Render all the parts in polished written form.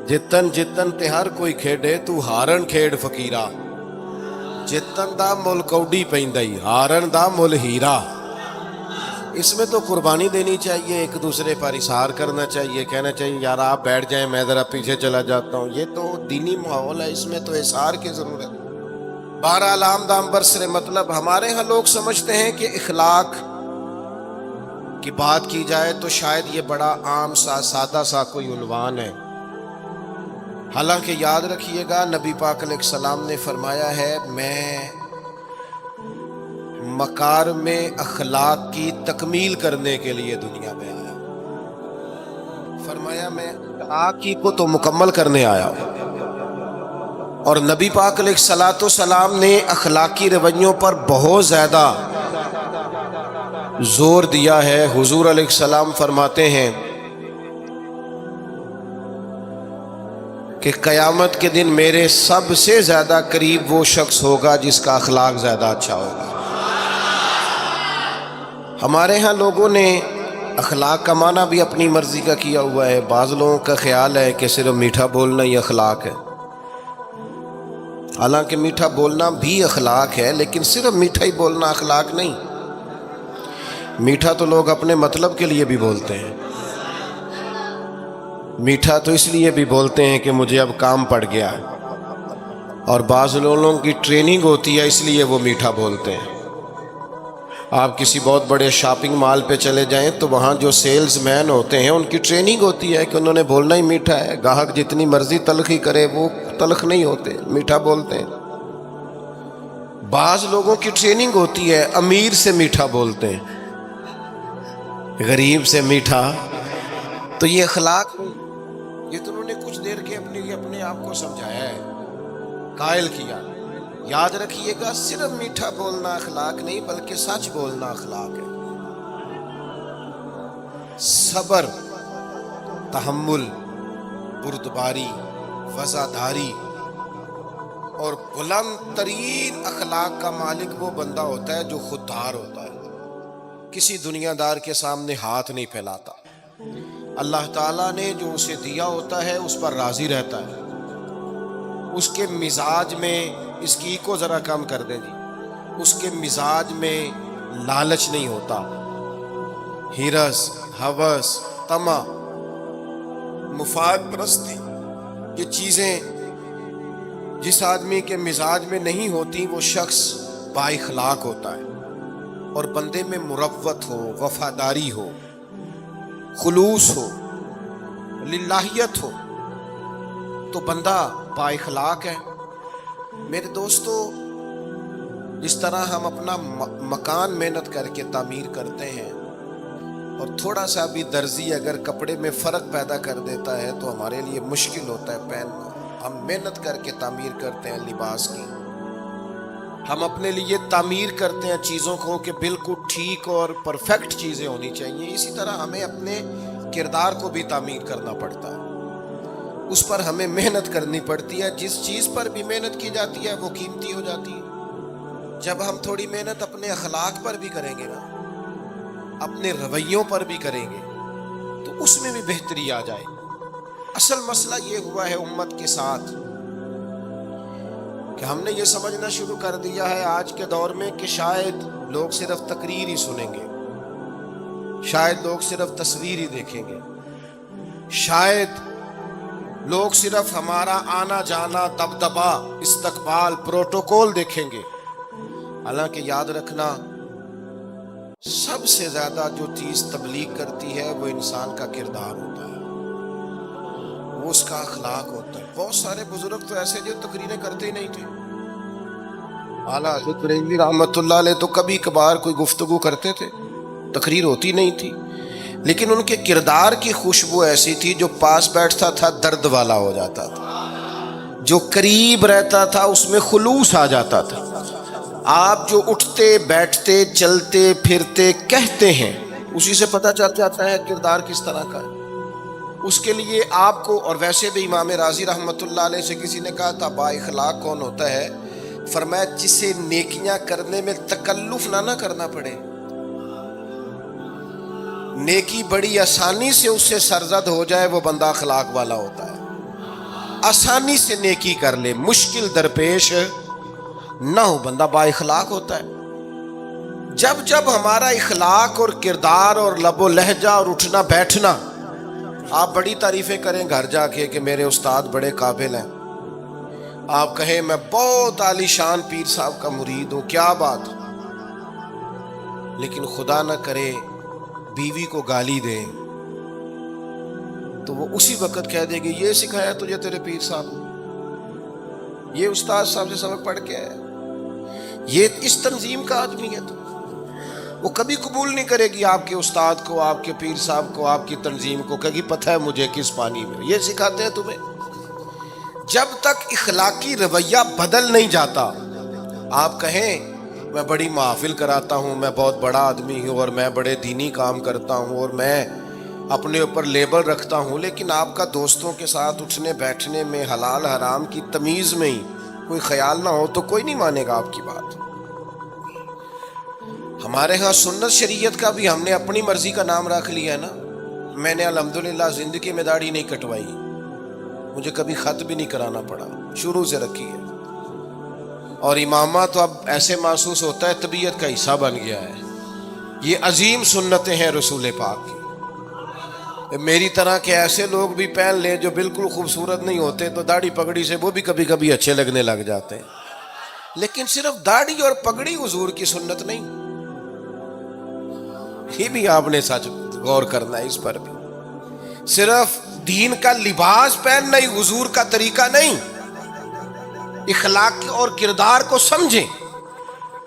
ਜਿੱਤਨ ਜਿੱਤਨ ਤੇ ਹਰ ਕੋਈ ਖੇਡੇ ਤੂੰ ਹਾਰਨ ਖੇਡ ਫਕੀਰਾ। ਜਿੱਤਨ ਦਾ ਮੁੱਲ ਕੌਡੀ ਪੈਂਦਾ ਹੀ, हारन दा मुल हीरा। इसमें तो कुर्बानी देनी चाहिए, एक दूसरे पर इशार करना चाहिए, कहना चाहिए यार आप बैठ जाएं मैं ज़रा पीछे चला जाता हूँ। ये तो दीनी माहौल है, इसमें तो इशार की ज़रूरत। बहरहाल आमदाम बरसरे मतलब हमारे यहाँ लोग समझते हैं कि इखलाक की बात की जाए तो शायद ये बड़ा आम सा सादा सा कोई उन्वान है। हालांकि याद रखिएगा नबी पाक अलैहिस्सलाम ने फरमाया है मैं मकारिम अखलाक की तकमील करने के लिए दुनिया में आया। फरमाया मैं अखलाक को तो मुकम्मल करने आया हूँ। और नबी पाक अलैहिस्सलाम ने अखलाकी रवैयों पर बहुत ज़्यादा जोर दिया है। हुजूर अलैहिस्सलाम फरमाते हैं कि क़यामत के दिन मेरे सबसे ज़्यादा करीब वो शख्स होगा जिसका अखलाक ज़्यादा अच्छा होगा। हमारे यहाँ लोगों ने अखलाक का माना भी अपनी मर्ज़ी का किया हुआ है। बाज़ लोगों का ख्याल है कि सिर्फ मीठा बोलना ही अखलाक है। हालांकि मीठा बोलना भी अखलाक है, लेकिन सिर्फ मीठा ही बोलना अखलाक नहीं। मीठा तो लोग अपने मतलब के लिए भी बोलते हैं। मीठा तो इसलिए भी बोलते हैं कि मुझे अब काम पड़ गया है, और बाज़ लोगों की ट्रेनिंग होती है इसलिए वो मीठा बोलते हैं। आप किसी बहुत बड़े शॉपिंग मॉल पे चले जाएं तो वहाँ जो सेल्स मैन होते हैं उनकी ट्रेनिंग होती है कि उन्होंने बोलना ही मीठा है। ग्राहक जितनी मर्जी तलखी करे वो तलख नहीं होते, मीठा बोलते हैं। बाज़ लोगों की ट्रेनिंग होती है अमीर से मीठा बोलते हैं, गरीब से मीठा। तो ये अखलाक ये तो उन्होंने कुछ देर के अपने आप को समझाया है, कायल किया। याद रखिएगा सिर्फ मीठा बोलना अखलाक नहीं बल्कि सच बोलना अखलाक है। सब्र, तहम्मुल, बुर्दबारी, वज़ादारी और बुलंद तरीन अखलाक का मालिक वो बंदा होता है जो खुददार होता है, किसी दुनियादार के सामने हाथ नहीं फैलाता। अल्लाह ताला ने जो उसे दिया होता है उस पर राज़ी रहता है। उसके मिजाज में इसकी को ज़रा कम कर दें जी, उसके मिजाज में लालच नहीं होता। हिरस, हवस, तमा, मुफाद परस्ती, ये चीज़ें जिस आदमी के मिजाज में नहीं होती वो शख्स बाइखलाक होता है। और बंदे में मुरव्वत हो, वफादारी हो, खुलूस हो, लिल्लाहियत हो तो बंदा बाइखलाक है। मेरे दोस्तों, जिस तरह हम अपना मकान मेहनत करके तामीर करते हैं और थोड़ा सा भी दर्जी अगर कपड़े में फ़र्क पैदा कर देता है तो हमारे लिए मुश्किल होता है पहनना। हम मेहनत करके तामीर करते हैं लिबास की, हम अपने लिए तामीर करते हैं चीज़ों को कि बिल्कुल ठीक और परफेक्ट चीज़ें होनी चाहिए। इसी तरह हमें अपने किरदार को भी तामीर करना पड़ता है, उस पर हमें मेहनत करनी पड़ती है। जिस चीज़ पर भी मेहनत की जाती है वो कीमती हो जाती है। जब हम थोड़ी मेहनत अपने अखलाक पर भी करेंगे ना, अपने रवैयों पर भी करेंगे तो उसमें भी बेहतरी आ जाए। असल मसला ये हुआ है उम्मत के साथ कि हमने ये समझना शुरू कर दिया है आज के दौर में कि शायद लोग सिर्फ तकरीर ही सुनेंगे, शायद लोग सिर्फ तस्वीर ही देखेंगे, शायद लोग सिर्फ हमारा आना जाना, दबदबा, इस्तकबाल, प्रोटोकॉल देखेंगे। हालांकि याद रखना सबसे ज़्यादा जो चीज़ तबलीग करती है वो इंसान का किरदार होता है, वो उसका अखलाक होता है। बहुत सारे बुजुर्ग तो ऐसे जो तकरीरें करते ही नहीं थे। आला हज़रत बरेलवी रहमतुल्लाह अलैह तो कभी कभार कोई गुफ्तगू करते थे, तकरीर होती नहीं थी, लेकिन उनके किरदार की खुशबू ऐसी थी जो पास बैठता था दर्द वाला हो जाता था, जो करीब रहता था उसमें खुलूस आ जाता था। आप जो उठते बैठते चलते फिरते कहते हैं उसी से पता चल जाता है किरदार किस तरह का है। उसके लिए आपको, और वैसे भी इमाम राज़ी रहमतुल्लाह अलैह से किसी ने कहा था बाइखलाक कौन होता है, फरमाया जिसे नेकियां करने में तकल्लुफ ना करना पड़े, नेकी बड़ी आसानी से उससे सरजद हो जाए, वो बंदा अखलाक वाला होता है। आसानी से नेकी कर ले, मुश्किल दरपेश ना हो, बंदा बा इखलाक होता है। जब जब हमारा इखलाक और किरदार और लबो लहजा और उठना बैठना, आप बड़ी तारीफें करें घर जाके कि मेरे उस्ताद बड़े काबिल हैं, आप कहें मैं बहुत आलीशान पीर साहब का मुरीद हूं, क्या बात, लेकिन खुदा न करे बीवी को गाली दे तो वो उसी वक्त कह देगी ये सिखाया तुझे तेरे पीर साहब, ये उस्ताद साहब से सबक पढ़ के है, ये इस तंजीम का आदमी है। तो वो कभी कबूल नहीं करेगी आपके उस्ताद को, आपके पीर साहब को, आपकी तंजीम को, कहेगी पता है मुझे किस पानी में ये सिखाते हैं तुम्हें। जब तक इखलाकी रवैया बदल नहीं जाता, आप कहें मैं बड़ी महफिल कराता हूँ, मैं बहुत बड़ा आदमी हूँ और मैं बड़े दीनी काम करता हूँ और मैं अपने ऊपर लेबल रखता हूँ, लेकिन आपका दोस्तों के साथ उठने बैठने में हलाल हराम की तमीज़ में ही कोई ख्याल ना हो तो कोई नहीं मानेगा आपकी बात। हमारे यहाँ सुन्नत शरीयत का भी हमने अपनी मर्जी का नाम रख लिया है ना। मैंने अल्हम्दुलिल्लाह ज़िंदगी में दाढ़ी नहीं कटवाई, मुझे कभी ख़त भी नहीं कराना पड़ा, शुरू से रखी है। और इमामा तो अब ऐसे महसूस होता है तबीयत का हिस्सा बन गया है। ये अजीम सुन्नतें हैं रसूल पाक की। मेरी तरह के ऐसे लोग भी पहन ले जो बिल्कुल खूबसूरत नहीं होते तो दाढ़ी पगड़ी से वो भी कभी कभी अच्छे लगने लग जाते हैं, लेकिन सिर्फ दाढ़ी और पगड़ी हुजूर की सुन्नत नहीं। ये भी आपने सच गौर करना है इस पर भी। सिर्फ दीन का लिबास पहनना ही हुजूर का तरीका नहीं। इखलाक और किरदार को समझें।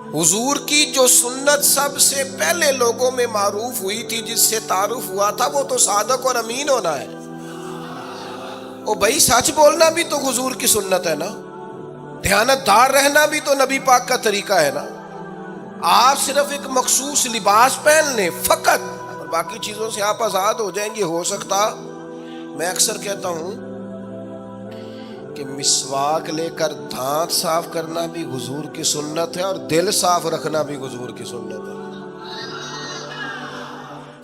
हुजूर की जो सुन्नत सबसे पहले लोगों में मारूफ हुई थी, जिससे तारुफ हुआ था, वो तो सादक और अमीन होना है। ओ भाई सच बोलना भी तो हुजूर की सुन्नत है ना, ध्यानतदार रहना भी तो नबी पाक का तरीका है ना। आप सिर्फ एक मखसूस लिबास पहन लें फकत और बाकी चीजों से आप आजाद हो जाएंगे। हो सकता, मैं अक्सर कहता हूं कि मिसवाक लेकर दांत साफ करना भी हुजूर की सुन्नत है और दिल साफ रखना भी हुजूर की सुन्नत है।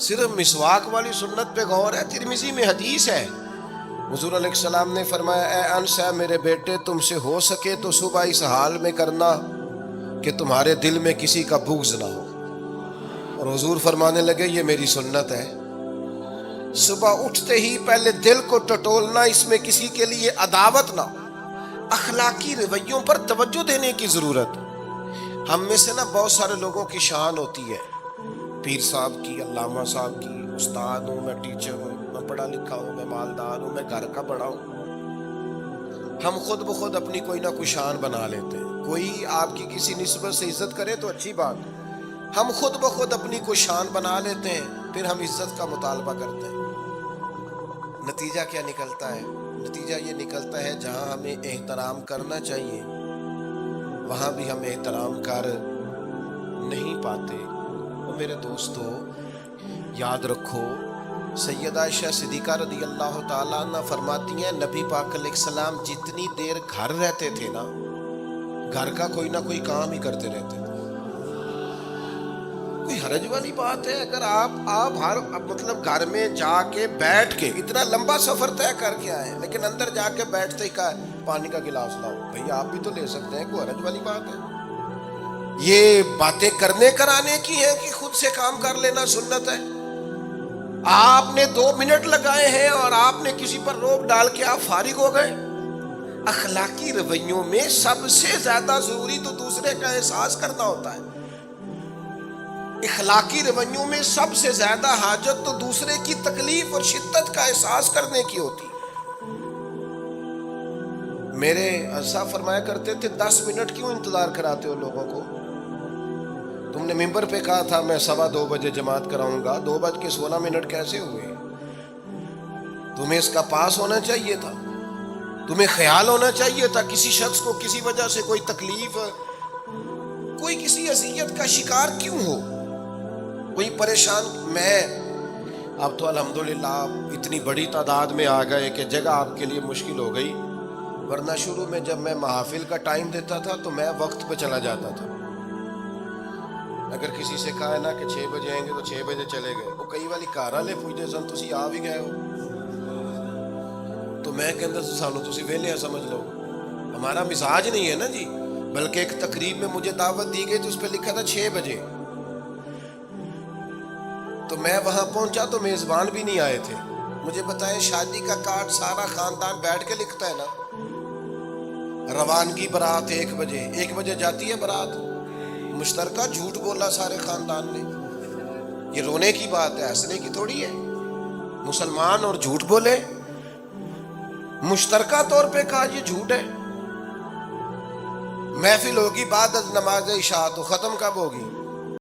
सिर्फ मिसवाक वाली सुन्नत पे गौर है। तिरमिजी में हदीस है, हुजूर अलैहिस्सलाम ने फरमाया, ए अनस है मेरे बेटे, तुमसे हो सके तो सुबह इस हाल में करना कि तुम्हारे दिल में किसी का बुग़्ज़ ना हो। और हुजूर फरमाने लगे ये मेरी सुन्नत है, सुबह उठते ही पहले दिल को टटोलना, इसमें किसी के लिए अदावत ना। अखलाकी रवैयों पर तवज्जो देने की जरूरत। हम में से ना बहुत सारे लोगों की शान होती है, पीर साहब की, अल्लामा साहब की, उस्ताद हूँ, मैं टीचर हूँ, मैं पढ़ा लिखा हूँ, मैं मालदार हूँ, मैं घर का बड़ा हूँ। हम खुद ब खुद अपनी कोई ना कोई शान बना लेते हैं। कोई आपकी किसी निस्बत से इज्जत करे तो अच्छी बात, हम खुद ब खुद अपनी कोई शान बना लेते हैं, फिर हम इज्जत का मुतालबा करते हैं। नतीजा क्या निकलता है? नतीजा ये निकलता है जहाँ हमें एहतराम करना चाहिए वहाँ भी हम एहतराम कर नहीं पाते। तो मेरे दोस्तों याद रखो, सैयदा आयशा सिद्दीक़ा रज़ियल्लाहु ताला अन्हा फरमाती हैं, नबी पाक अलैहिस्सलाम जितनी देर घर रहते थे ना, घर का कोई ना कोई काम ही करते रहते थे। कोई हरज वाली बात है अगर आप हर मतलब घर में जाके बैठ के इतना लंबा सफर तय करके आए, लेकिन अंदर जाके बैठते ही कहा पानी का गिलास लाओ, भाई आप भी तो ले सकते हैं, कोई हरज वाली बात है? ये बातें करने कराने की है कि खुद से काम कर लेना सुन्नत है? आपने 2 मिनट लगाए हैं और आपने किसी पर रोक डाल के आप फारिग हो गए। अखलाकी रवैयों में सबसे ज्यादा जरूरी तो दूसरे का एहसास करना होता है। इखलाकी रवैयों में सबसे ज्यादा हाजत तो दूसरे की तकलीफ और शिद्दत का एहसास करने की होती। मेरे अज़ा फरमाया करते थे 10 मिनट क्यों इंतजार कराते हो लोगों को? तुमने मिंबर पे कहा था मैं 2:15 बजे जमात कराऊंगा, 2:16 कैसे हुए? तुम्हें इसका पास होना चाहिए था, तुम्हें ख्याल होना चाहिए था किसी शख्स को किसी वजह से कोई तकलीफ, कोई किसी अज़ियत का शिकार क्यों हो, कोई परेशान। मैं अब तो अल्हम्दुलिल्लाह इतनी बड़ी तादाद में आ गए कि जगह आपके लिए मुश्किल हो गई, वरना शुरू में जब मैं महफिल का टाइम देता था तो मैं वक्त पे चला जाता था। अगर किसी से कहा है ना कि 6 बजे आएंगे तो 6 बजे चले गए, वो कई वाली कार वाले पूछते सन तुसी आ भी गए हो, तो تو میں کہندا سانو تسی ویلے سمجھ لو. ہمارا مزاج نہیں ہے نا جی. بلکہ ایک تقریب میں مجھے دعوت دی گئی تو اس پہ لکھا تھا 6 بجے. تو میں وہاں پہنچا تو میزبان بھی نہیں آئے تھے. مجھے بتائیں شادی کا کارڈ سارا خاندان بیٹھ کے لکھتا ہے نا. روانگی برات 1 بجے، 1 بجے جاتی ہے برات. مشترکہ جھوٹ بولا سارے خاندان نے. یہ رونے کی بات ہے، ہنسنے کی تھوڑی ہے. مسلمان اور جھوٹ بولے، مشترکہ طور پہ کہا یہ جھوٹ ہے. محفل ہوگی بعد از نماز عشاء، تو ختم کب ہوگی؟